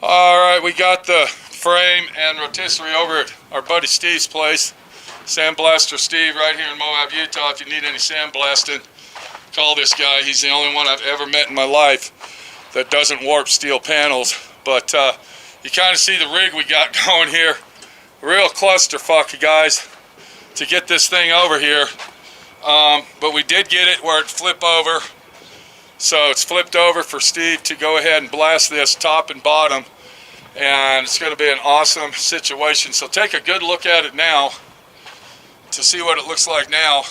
Alright, we got the frame and rotisserie over at our buddy Steve's place. Sandblaster Steve right here in Moab, Utah. If you need any sandblasting, call this guy. He's the only one I've ever met in my life that doesn't warp steel panels. But you kind of see the rig we got going here. Real clusterfuck, you guys, to get this thing over here. But we did get it where it flip over. So it's flipped over for Steve to go ahead and blast this top and bottom. And it's going to be an awesome situation. So take a good look at it now to see what it looks like now,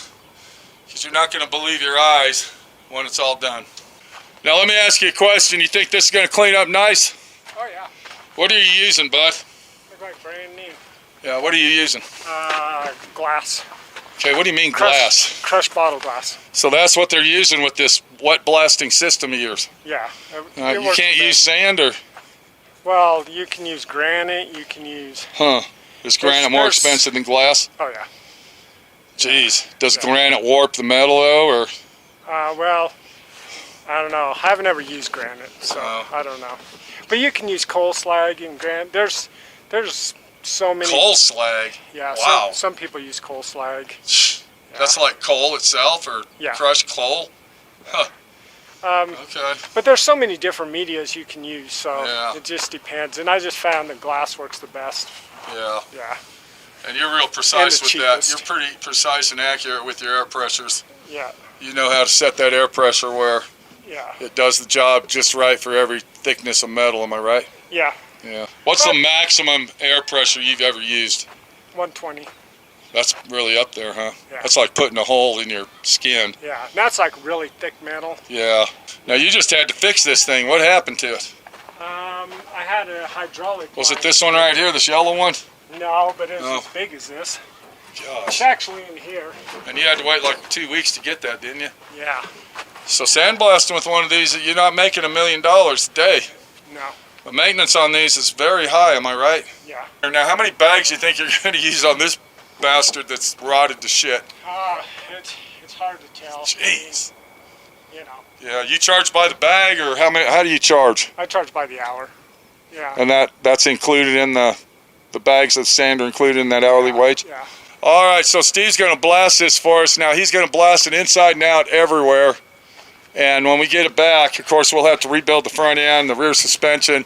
because you're not going to believe your eyes when it's all done. Now let me ask you a question. You think this is going to clean up nice? Oh yeah. What are you using, bud? Looks like brand new. Yeah, what are you using? Glass. Okay, what do you mean glass? Crushed bottle glass. So that's what they're using with this wet blasting system of yours? Yeah. You can't use sand or? Well, you can use granite, you can use... Huh. Is granite more expensive than glass? Oh yeah. Jeez. Does granite warp the metal though, or? Well, I don't know. I haven't ever used granite, so I don't know. But you can use coal slag and granite. There's so many... Coal slag? Yeah, wow. Some people use coal slag. That's like coal itself, or crushed coal? Huh. Okay. But there's so many different medias you can use, so yeah. It just depends. And I just found the glass works the best. Yeah. Yeah. And you're real precise with that. cheapest. You're pretty precise and accurate with your air pressures. Yeah. You know how to set that air pressure where it does the job just right for every thickness of metal, am I right? Yeah. Yeah. What's the maximum air pressure you've ever used? 120. That's really up there, huh? Yeah. That's like putting a hole in your skin. Yeah, and that's like really thick metal. Yeah. Now you just had to fix this thing. What happened to it? I had a hydraulic Was it this one right here, this yellow one? No, but it was as big as this. Gosh. It's actually in here. And you had to wait like 2 weeks to get that, didn't you? Yeah. So sandblasting with one of these, you're not making $1 million a day. No. The maintenance on these is very high, am I right? Yeah. Now, how many bags do you think you're going to use on this bastard that's rotted to shit? It's hard to tell. Jeez. You know. Yeah, you charge by the bag, or how do you charge? I charge by the hour. Yeah. And that's included in the bags of sand are included in that hourly wage? Yeah. All right, so Steve's going to blast this for us. Now, he's going to blast it inside and out everywhere. And when we get it back, of course, we'll have to rebuild the front end, the rear suspension,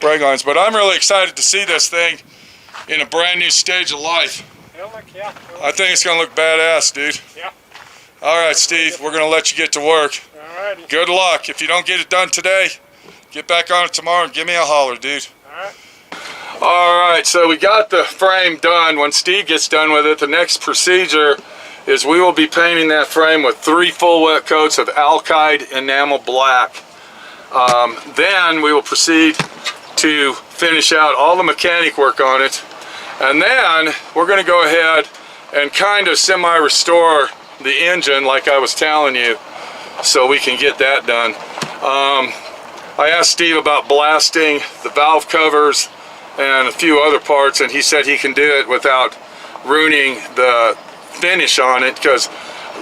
brake lines. But I'm really excited to see this thing in a brand new stage of life. I think it's going to look badass, dude. Yeah. All right, Steve, we're going to let you get to work. All righty. Good luck. If you don't get it done today, get back on it tomorrow and give me a holler, dude. All right. All right, so we got the frame done. When Steve gets done with it, the next procedure is we will be painting that frame with 3 full wet coats of Alkyd enamel black. Then we will proceed to finish out all the mechanic work on it. And then we're going to go ahead and kind of semi-restore the engine like I was telling you, so we can get that done. I asked Steve about blasting the valve covers and a few other parts, and he said he can do it without ruining the finish on it, because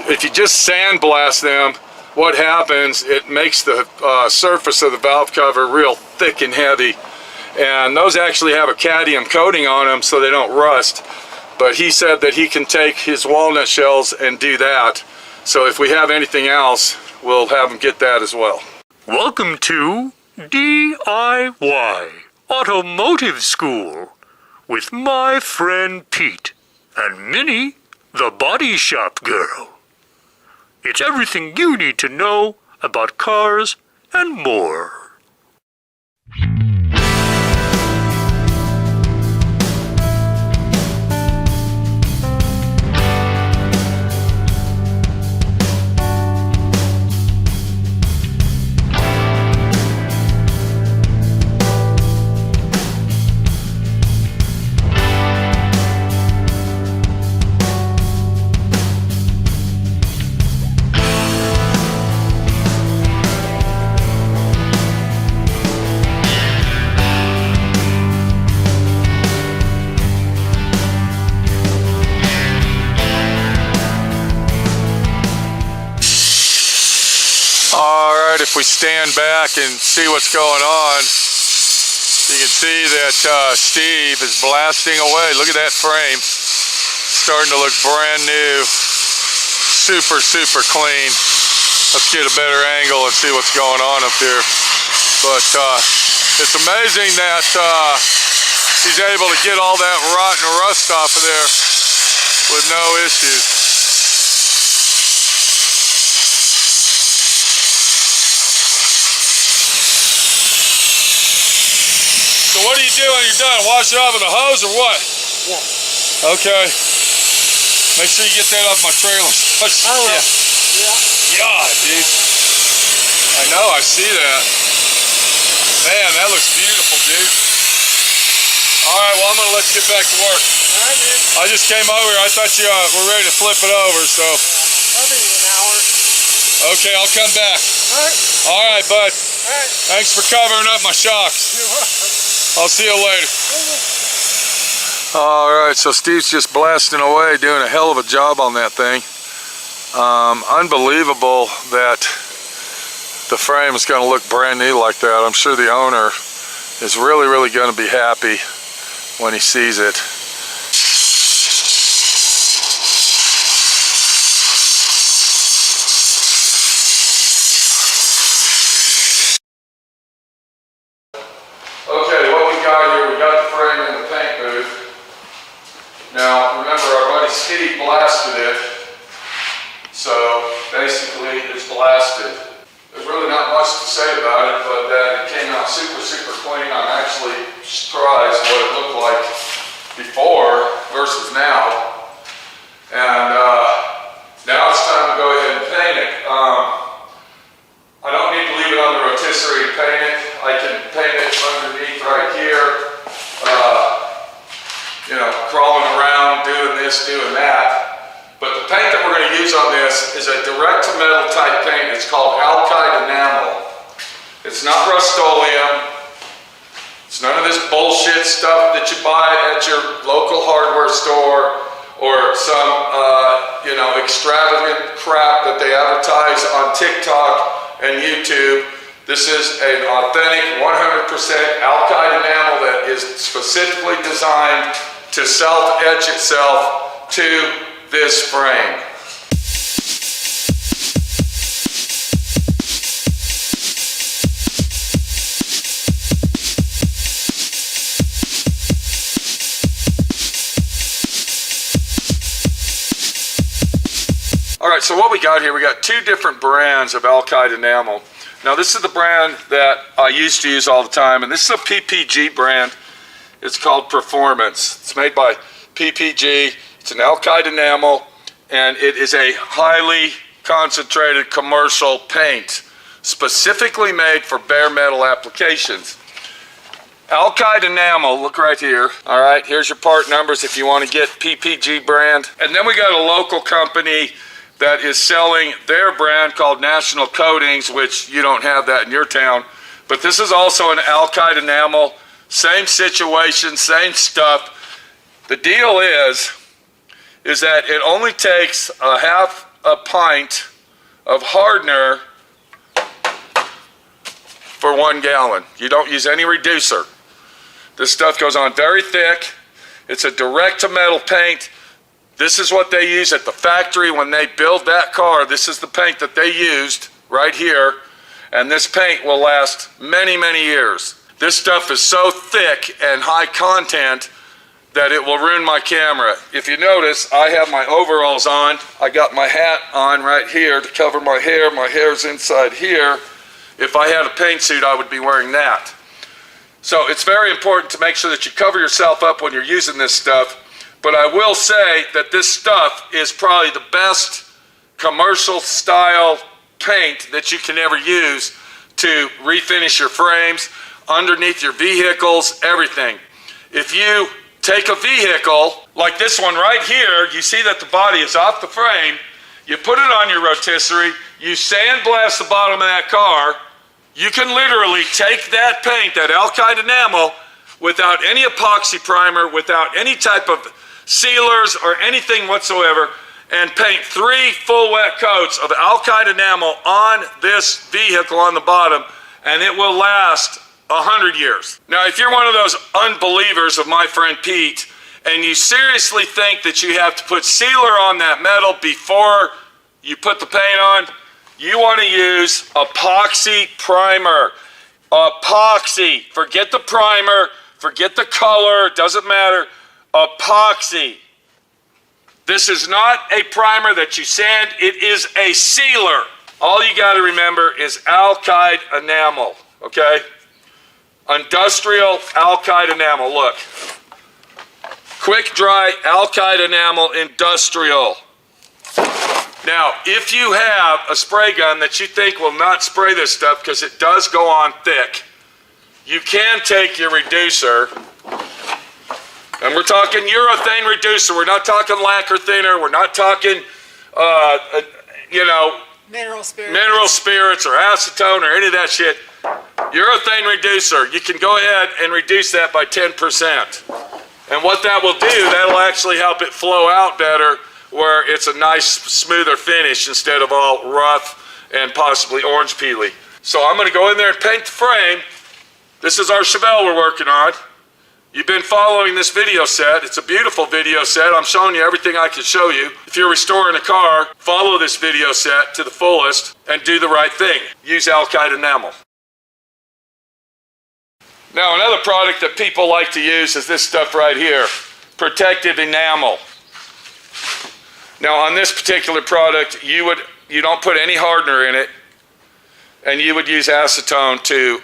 if you just sandblast them, what happens, it makes the surface of the valve cover real thick and heavy, and those actually have a cadmium coating on them so they don't rust. But he said that he can take his walnut shells and do that, so if we have anything else, we'll have him get that as well. Welcome to D.I.Y. Automotive School with my friend Pete and Minnie, the body shop girl. It's everything you need to know about cars and more. If we stand back and see what's going on, You can see that Steve is blasting away. Look at that frame. Starting to look brand new. Super, super clean. Let's get a better angle and see what's going on up here. But it's amazing that he's able to get all that rot and rust off of there with no issues. So what do you do when you're done? Wash it off with a hose or what? Yeah. Okay. Make sure you get that off my trailer. Yeah. Yeah, dude. I know, I see that. Man, that looks beautiful, dude. Alright, well, I'm going to let you get back to work. Alright, dude. I just came over here. I thought you were ready to flip it over, so. Probably an hour. Okay, I'll come back. Alright. Alright, bud. Alright. Thanks for covering up my shocks. You're welcome. I'll see you later. Alright, so Steve's just blasting away, doing a hell of a job on that thing. Unbelievable that the frame is going to look brand new like that. I'm sure the owner is really, really going to be happy when he sees it. Okay, what we got here, we got the frame in the paint booth. Now, remember our buddy Steve blasted it. So basically it's blasted. There's really not much to say about it, but that it came out super, super clean. I'm actually surprised what it looked like before versus now. And now it's time to go ahead and paint it. I don't need to leave it on the rotisserie and paint it. I can paint it underneath right here. You know, crawling around, doing this, doing that. But the paint that we're going to use on this is a direct-to-metal type paint. It's called Alkyd enamel. It's not Rust-Oleum. It's none of this bullshit stuff that you buy at your local hardware store or some, you know, extravagant crap that they advertise on TikTok and YouTube. This is an authentic 100% Alkyd enamel that is specifically designed to self-etch itself to this frame. All right, so what we got here, we got two different brands of Alkyd enamel. Now this is the brand that I used to use all the time, and this is a PPG brand. It's called Performance. It's made by PPG. It's an Alkyd enamel, and it is a highly concentrated commercial paint, specifically made for bare metal applications. Alkyd enamel, look right here. All right, here's your part numbers if you want to get PPG brand. And then we got a local company that is selling their brand called National Coatings, which you don't have that in your town. But this is also an Alkyd enamel, same situation, same stuff. The deal is that it only takes a half a pint of hardener for 1 gallon. You don't use any reducer. This stuff goes on very thick. It's a direct to metal paint. This is what they use at the factory when they build that car. This is the paint that they used right here. And this paint will last many, many years. This stuff is so thick and high content that it will ruin my camera. If you notice, I have my overalls on. I got my hat on right here to cover my hair. My hair's inside here. If I had a paint suit, I would be wearing that. So it's very important to make sure that you cover yourself up when you're using this stuff. But I will say that this stuff is probably the best commercial style paint that you can ever use to refinish your frames, underneath your vehicles, everything. If you take a vehicle like this one right here, you see that the body is off the frame, you put it on your rotisserie, you sandblast the bottom of that car, you can literally take that paint, that Alkyd enamel, without any epoxy primer, without any type of sealers or anything whatsoever, and paint 3 full wet coats of Alkyd enamel on this vehicle on the bottom, and it will last 100 years. Now, if you're one of those unbelievers of my friend Pete, and you seriously think that you have to put sealer on that metal before you put the paint on, you want to use epoxy primer. Epoxy. Forget the primer, forget the color, doesn't matter. Epoxy. This is not a primer that you sand, it is a sealer. All you got to remember is Alkyd enamel, okay? Industrial Alkyd enamel, look. Quick dry Alkyd enamel industrial. Now, if you have a spray gun that you think will not spray this stuff because it does go on thick, you can take your reducer, and we're talking urethane reducer, we're not talking lacquer thinner, we're not talking, mineral spirits or acetone or any of that shit. Urethane reducer, you can go ahead and reduce that by 10%. And what that will do, that'll actually help it flow out better, where it's a nice, smoother finish instead of all rough and possibly orange peely. So I'm going to go in there and paint the frame. This is our Chevelle we're working on. You've been following this video set. It's a beautiful video set. I'm showing you everything I can show you. If you're restoring a car, follow this video set to the fullest and do the right thing. Use Alkyd enamel. Now, another product that people like to use is this stuff right here, protective enamel. Now, on this particular product, you don't put any hardener in it, and you would use acetone to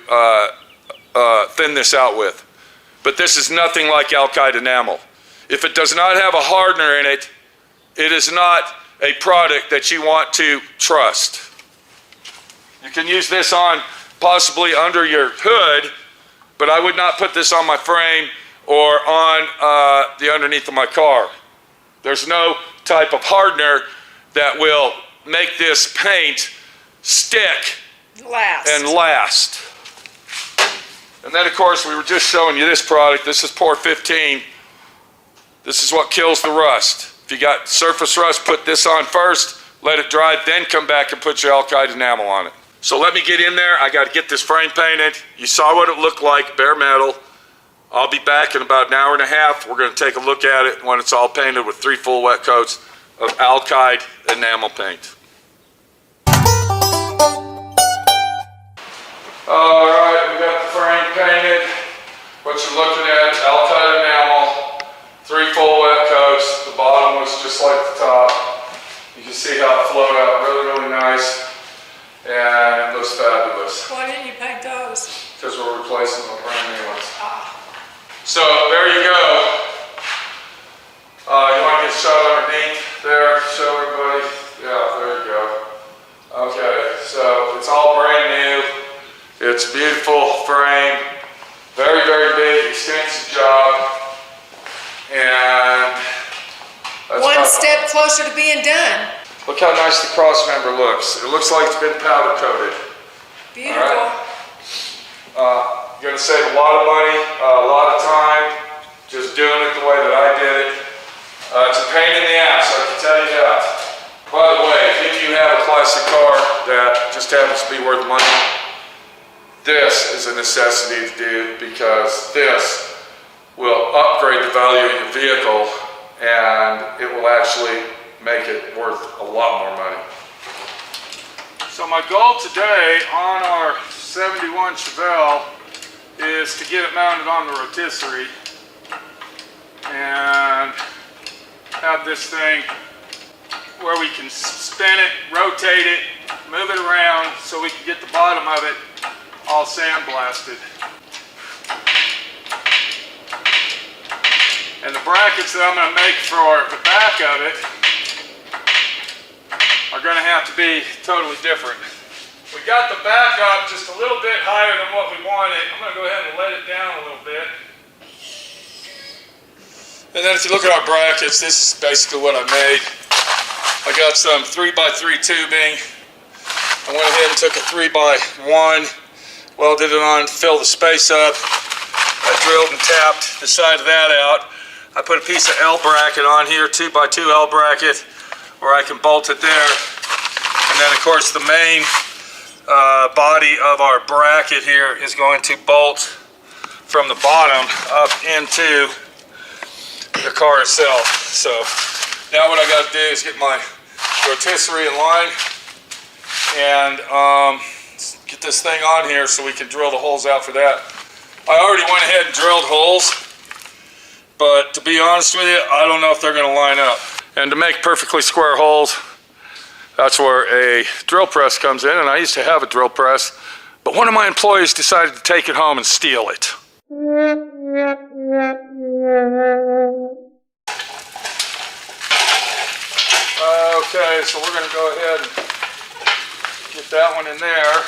thin this out with. But this is nothing like Alkyd enamel. If it does not have a hardener in it, it is not a product that you want to trust. You can use this on possibly under your hood, but I would not put this on my frame or on the underneath of my car. There's no type of hardener that will make this paint stick and last. And then, of course, we were just showing you this product. This is Pour 15. This is what kills the rust. If you got surface rust, put this on first, let it dry, then come back and put your Alkyd enamel on it. So let me get in there. I got to get this frame painted. You saw what it looked like, bare metal. I'll be back in about an hour and a half. We're going to take a look at it when it's all painted with 3 full wet coats of Alkyd enamel paint. All right, we got the frame painted. What you're looking at is Alkyd enamel, 3 full wet coats. The bottom was just like the top. You can see how it flowed out really, really nice. And it looks fabulous. Why didn't you paint those? Because we're replacing them with brand new ones. Ah. So there you go. You want to get a shot underneath there? Show everybody. Yeah, there you go. Okay, so it's all brand new. It's a beautiful frame. Very, very big, extensive job. And that's one step closer to being done. Look how nice the cross member looks. It looks like it's been powder coated. Beautiful. Right. You're going to save a lot of money, a lot of time, just doing it the way that I did it. It's a pain in the ass, I can tell you that. By the way, if you have a classic car that just happens to be worth money, this is a necessity to do, because this will upgrade the value of your vehicle and it will actually make it worth a lot more money. So my goal today on our 71 Chevelle is to get it mounted on the rotisserie and have this thing where we can spin it, rotate it, move it around so we can get the bottom of it all sandblasted. And the brackets that I'm going to make for the back of it are going to have to be totally different. We got the back up just a little bit higher than what we wanted. I'm going to go ahead and let it down a little bit. And then if you look at our brackets, this is basically what I made. I got some 3x3 tubing. I went ahead and took a 3x1, welded it on, filled the space up. I drilled and tapped the side of that out. I put a piece of L bracket on here, 2x2 L bracket, where I can bolt it there. And then of course the main body of our bracket here is going to bolt from the bottom up into the car itself. So now what I got to do is get my rotisserie in line and get this thing on here so we can drill the holes out for that. I already went ahead and drilled holes, but to be honest with you, I don't know if they're going to line up. And to make perfectly square holes, that's where a drill press comes in, and I used to have a drill press, but one of my employees decided to take it home and steal it. Okay, so we're going to go ahead and get that one in there,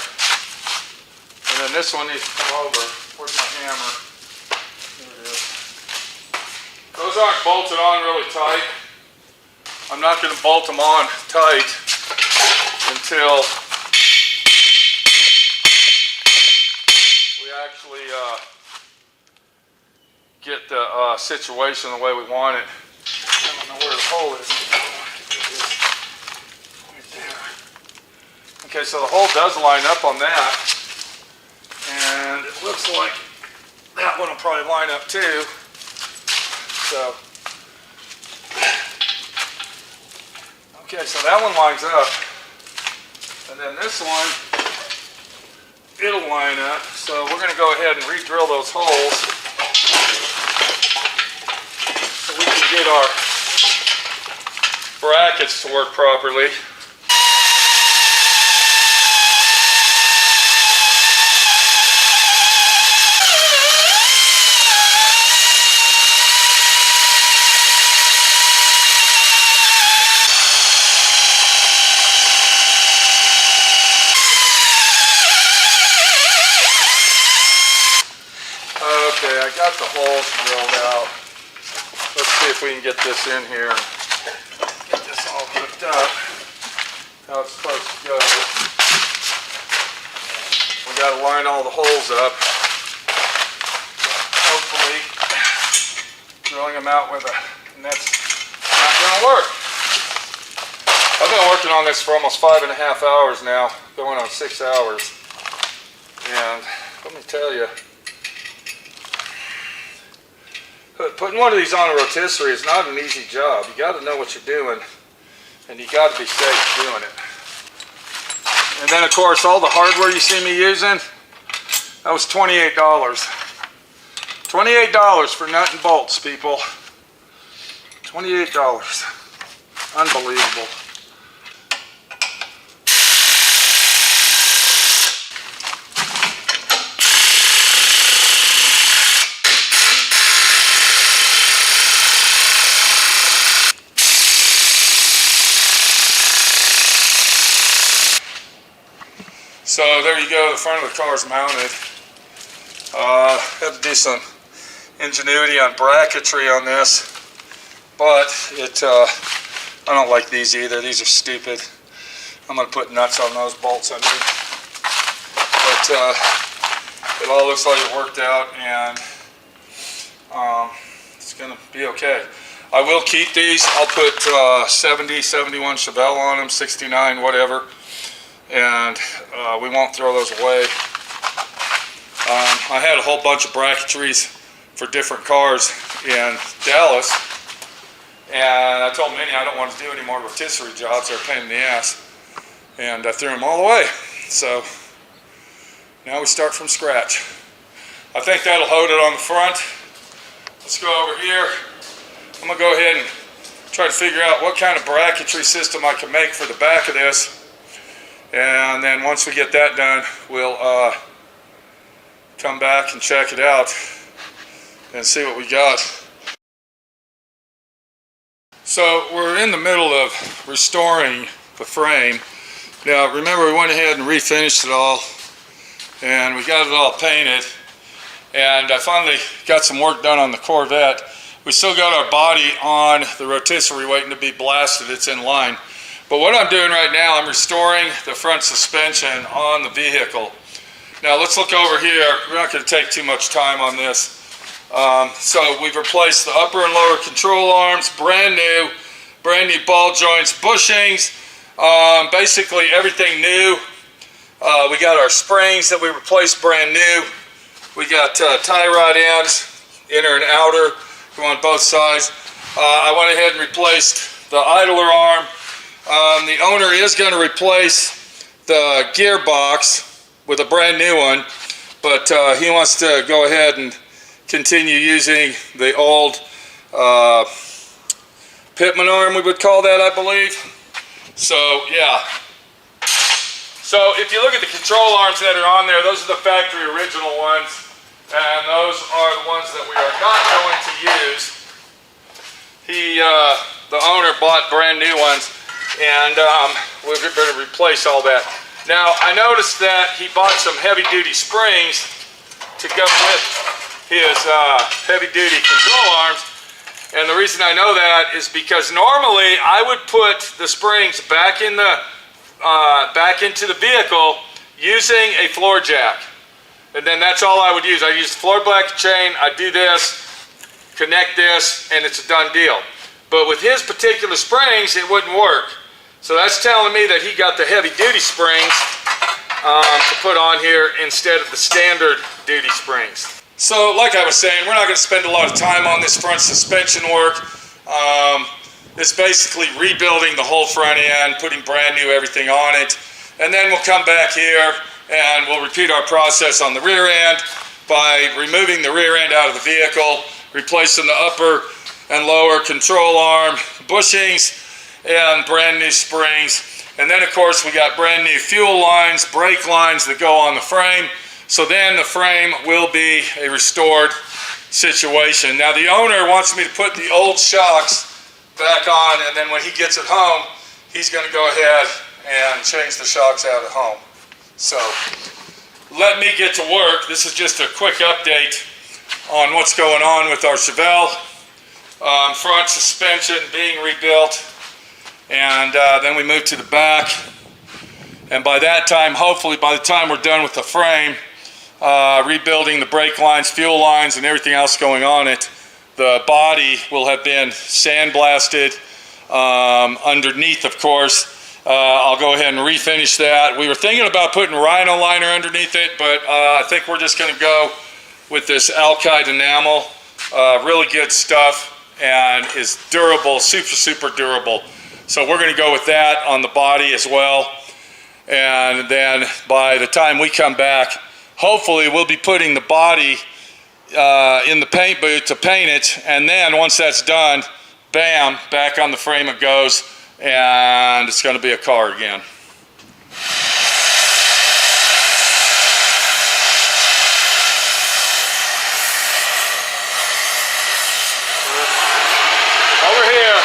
and then this one needs to come over. Where's my hammer? There it is. Those aren't bolted on really tight. I'm not going to bolt them on tight until we actually get the situation the way we want it. I don't know where the hole is. Right there. Okay, so the hole does line up on that, and it looks like that one will probably line up too. So, okay, so that one lines up, and then this one, it'll line up. So we're going to go ahead and re-drill those holes so we can get our brackets to work properly. Okay, I got the holes drilled out. Let's see if we can get this in here and get this all hooked up how it's supposed to go. We got to line all the holes up. Hopefully, drilling them out with a net's not going to work. I've been working on this for almost 5.5 hours now, going on 6 hours. And let me tell you, putting one of these on a rotisserie is not an easy job. You got to know what you're doing, and you got to be safe doing it. And then, of course, all the hardware you see me using, that was $28. $28 for nut and bolts, people. $28. Unbelievable. So there you go, the front of the car is mounted. Had to do some ingenuity on bracketry on this, but I don't like these either. These are stupid. I'm going to put nuts on those bolts under. But it all looks like it worked out, and it's going to be okay. I will keep these. I'll put 70, 71 Chevelle on them, 69, whatever. And we won't throw those away. I had a whole bunch of bracketries for different cars in Dallas, and I told Minnie I don't want to do any more rotisserie jobs. They're a pain in the ass, and I threw them all away. So now we start from scratch. I think that'll hold it on the front. Let's go over here. I'm gonna go ahead and try to figure out what kind of bracketry system I can make for the back of this. And then once we get that done, we'll come back and check it out and see what we got. So we're in the middle of restoring the frame. Now remember, we went ahead and refinished it all, and we got it all painted, and I finally got some work done on the Corvette. We still got our body on the rotisserie waiting to be blasted. It's in line. But what I'm doing right now, I'm restoring the front suspension on the vehicle. Now let's look over here. We're not going to take too much time on this. So we've replaced the upper and lower control arms, brand new ball joints, bushings, basically everything new. We got our springs that we replaced brand new. We got tie rod ends, inner and outer, go on both sides. I went ahead and replaced the idler arm. The owner is going to replace the gearbox with a brand new one, but he wants to go ahead and continue using the old pitman arm, we would call that, I believe. So yeah. So if you look at the control arms that are on there, those are the factory original ones, and those are the ones that we are not going to use. The owner bought brand new ones, and we're going to replace all that. Now I noticed that he bought some heavy duty springs to go with his heavy duty control arms. And the reason I know that is because normally I would put the springs back into the vehicle using a floor jack. And then that's all I would use. I use the floor bracket chain, I do this, connect this, and it's a done deal. But with his particular springs, it wouldn't work. So that's telling me that he got the heavy duty springs to put on here instead of the standard duty springs. So like I was saying, we're not going to spend a lot of time on this front suspension work. It's basically rebuilding the whole front end, putting brand new everything on it, and then we'll come back here and we'll repeat our process on the rear end by removing the rear end out of the vehicle, replacing the upper and lower control arm bushings and brand new springs. And then of course we got brand new fuel lines, brake lines that go on the frame. So then the frame will be a restored situation. Now the owner wants me to put the old shocks back on, and then when he gets it home, he's going to go ahead and change the shocks out at home. So let me get to work. This is just a quick update on what's going on with our Chevelle. Front suspension being rebuilt, and then we move to the back. And by that time, hopefully by the time we're done with the frame, rebuilding the brake lines, fuel lines, and everything else going on it, the body will have been sandblasted underneath, of course. I'll go ahead and refinish that. We were thinking about putting rhino liner underneath it, but I think we're just going to go with this Alkyd enamel. Really good stuff and is durable, super durable. So we're going to go with that on the body as well. And then by the time we come back, hopefully we'll be putting the body in the paint booth to paint it, and then once that's done, bam, back on the frame it goes, and it's going to be a car again. Over here.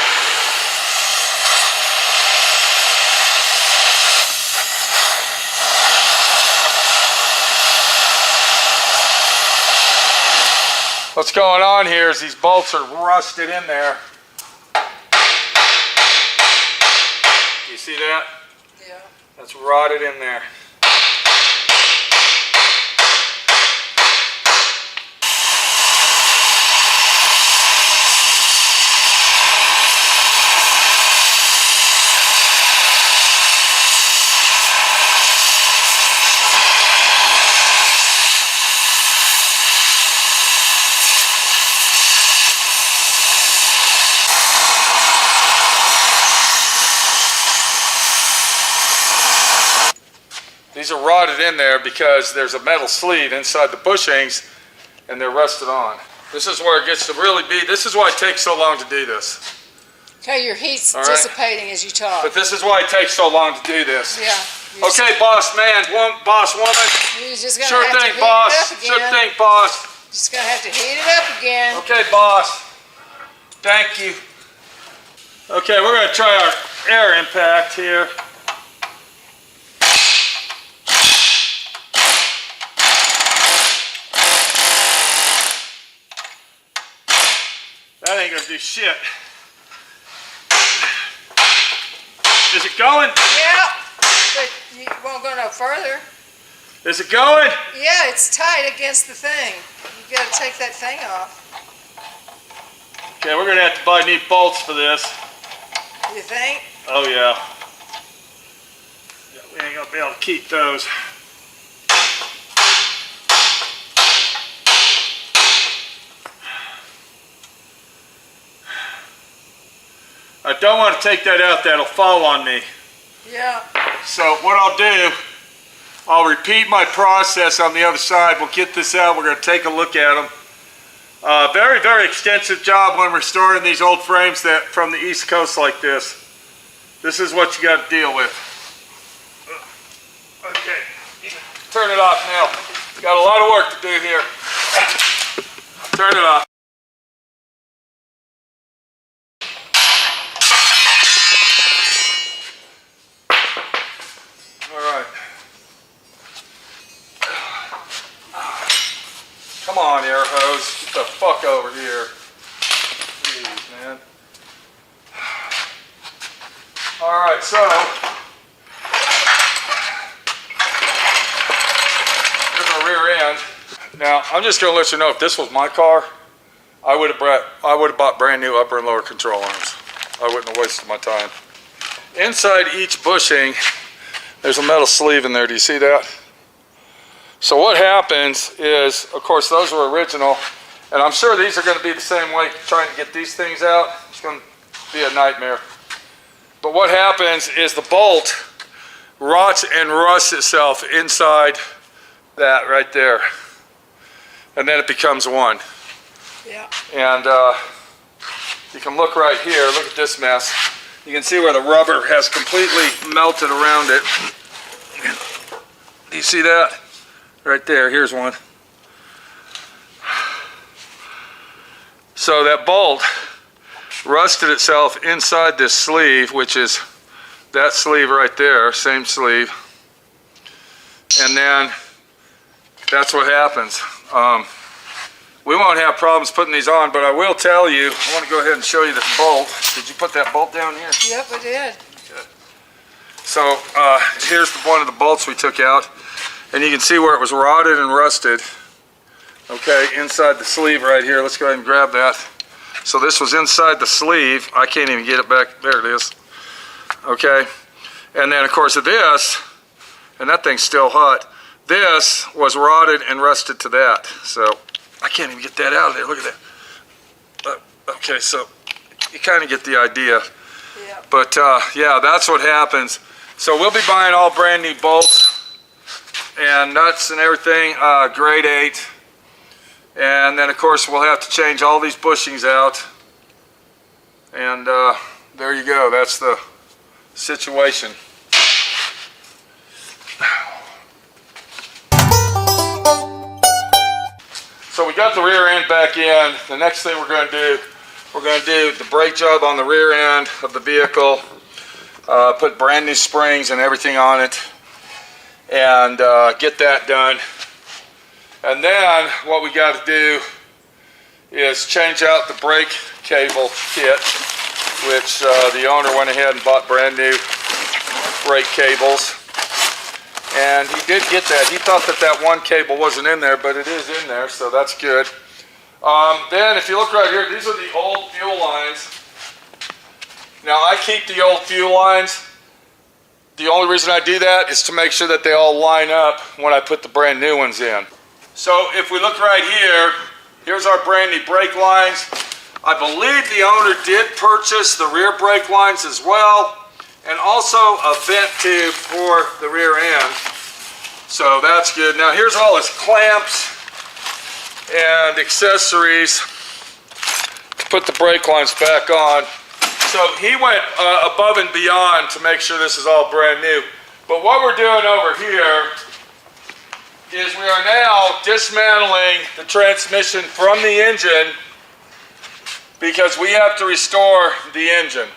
What's going on here is these bolts are rusted in there. You see that? Yeah. That's rotted in there. These are rotted in there because there's a metal sleeve inside the bushings and they're rusted on. This is where it gets to really be. This is why it takes so long to do this. Okay, your heat's All right. dissipating as you talk. But this is why it takes so long to do this. Yeah. Okay, boss man, boss woman. You're just gonna Sure have thing, to heat boss. it up again. Sure thing, boss. Just gonna have to heat it up again. Okay, boss. Thank you. Okay, we're going to try our air impact here. That ain't going to do shit. Is it going? Yeah, but you won't go no further. Is it going? Yeah, it's tight against the thing. You gotta take that thing off. Okay, we're going to have to buy new bolts for this. You think? Oh yeah. We ain't going to be able to keep those. don't want to take that out, that'll fall on me. Yeah. So what I'll do, I'll repeat my process on the other side. We'll get this out, we're going to take a look at them. Very, very extensive job when restoring these old frames that from the East Coast like this. This is what you got to deal with. Okay, you can turn it off now. Got a lot of work to do here. Turn it off. All right. Come on, air hose. Get the fuck over here. Jeez, man. All right, so here's our rear end. Now, I'm just going to let you know, if this was my car, I would have bought brand new upper and lower control arms. I wouldn't have wasted my time. Inside each bushing, there's a metal sleeve in there. Do you see that? So what happens is, of course, those were original, and I'm sure these are going to be the same way trying to get these things out. It's going to be a nightmare. But what happens is the bolt rots and rusts itself inside that right there, and then it becomes one. Yeah. And you can look right here, look at this mess. You can see where the rubber has completely melted around it. Do you see that? Right there, here's one. So that bolt rusted itself inside this sleeve, which is that sleeve right there, same sleeve. And then that's what happens. We won't have problems putting these on, but I will tell you, I want to go ahead and show you this bolt. Did you put that bolt down here? Yep, I did. Okay. So here's one of the bolts we took out, and you can see where it was rotted and rusted. Okay, inside the sleeve right here. Let's go ahead and grab that. So this was inside the sleeve. I can't even get it back. There it is. Okay, and then of course this, and that thing's still hot. This was rotted and rusted to that. So I can't even get that out of there. Look at that. Okay, so you kind of get the idea. Yeah. But yeah, that's what happens. So we'll be buying all brand new bolts and nuts and everything, grade 8. And then of course we'll have to change all these bushings out. And there you go, that's the situation. So we got the rear end back in. The next thing we're going to do the brake job on the rear end of the vehicle, put brand new springs and everything on it, and get that done. And then what we got to do is change out the brake cable kit, which the owner went ahead and bought brand new brake cables. And he did get that. He thought that one cable wasn't in there, but it is in there, so that's good. Then if you look right here, these are the old fuel lines. Now I keep the old fuel lines. The only reason I do that is to make sure that they all line up when I put the brand new ones in. So if we look right here, here's our brand new brake lines. I believe the owner did purchase the rear brake lines as well, and also a vent tube for the rear end. So that's good. Now here's all his clamps and accessories to put the brake lines back on. So he went above and beyond to make sure this is all brand new. But what we're doing over here is we are now dismantling the transmission from the engine because we have to restore the engine.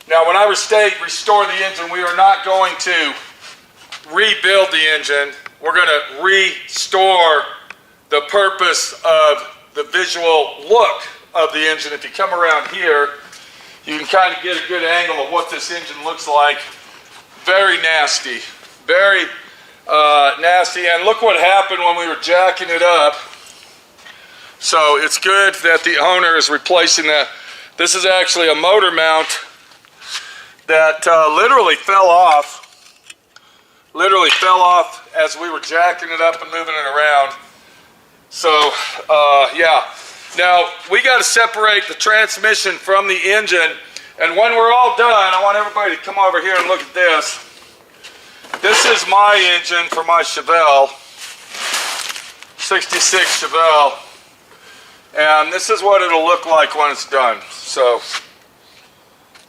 Now when I restore the engine, we are not going to rebuild the engine. We're going to restore the purpose of the visual look of the engine. If you come around here, you can kind of get a good angle of what this engine looks like. Very nasty, very nasty. And look what happened when we were jacking it up. So it's good that the owner is replacing that. This is actually a motor mount that literally fell off as we were jacking it up and moving it around. So yeah, now we got to separate the transmission from the engine, And when we're all done, I want everybody to come over here and look at this. This is my engine for my Chevelle, 66 Chevelle. And this is what it'll look like when it's done. So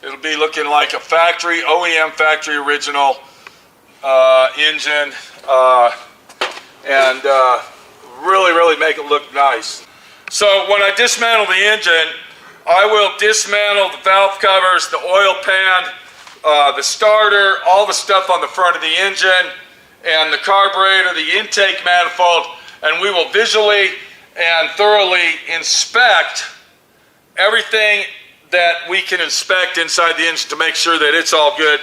it'll be looking like a factory, OEM factory original engine, and really make it look nice. So when I dismantle the engine, I will dismantle the valve covers, the oil pan, the starter, all the stuff on the front of the engine, and the carburetor, the intake manifold, and we will visually and thoroughly inspect everything that we can inspect inside the engine to make sure that it's all good.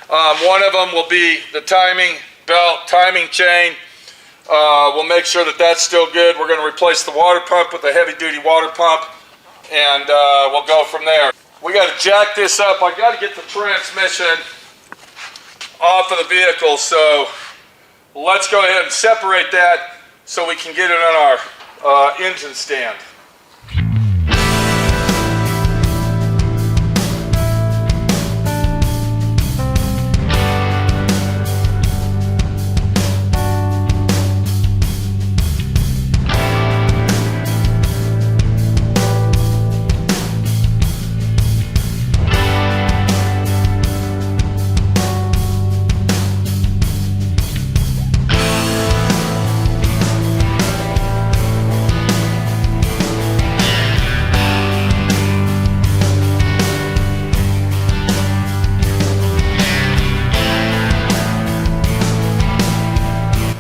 One of them will be the timing belt, timing chain. We'll make sure that that's still good. We're going to replace the water pump with a heavy-duty water pump, and we'll go from there. We got to jack this up. I got to get the transmission off of the vehicle, so let's go ahead and separate that so we can get it on our engine stand.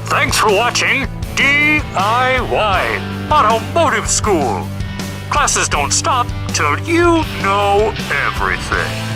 Thanks for watching D.I.Y. Automotive School. Classes don't stop till you know everything.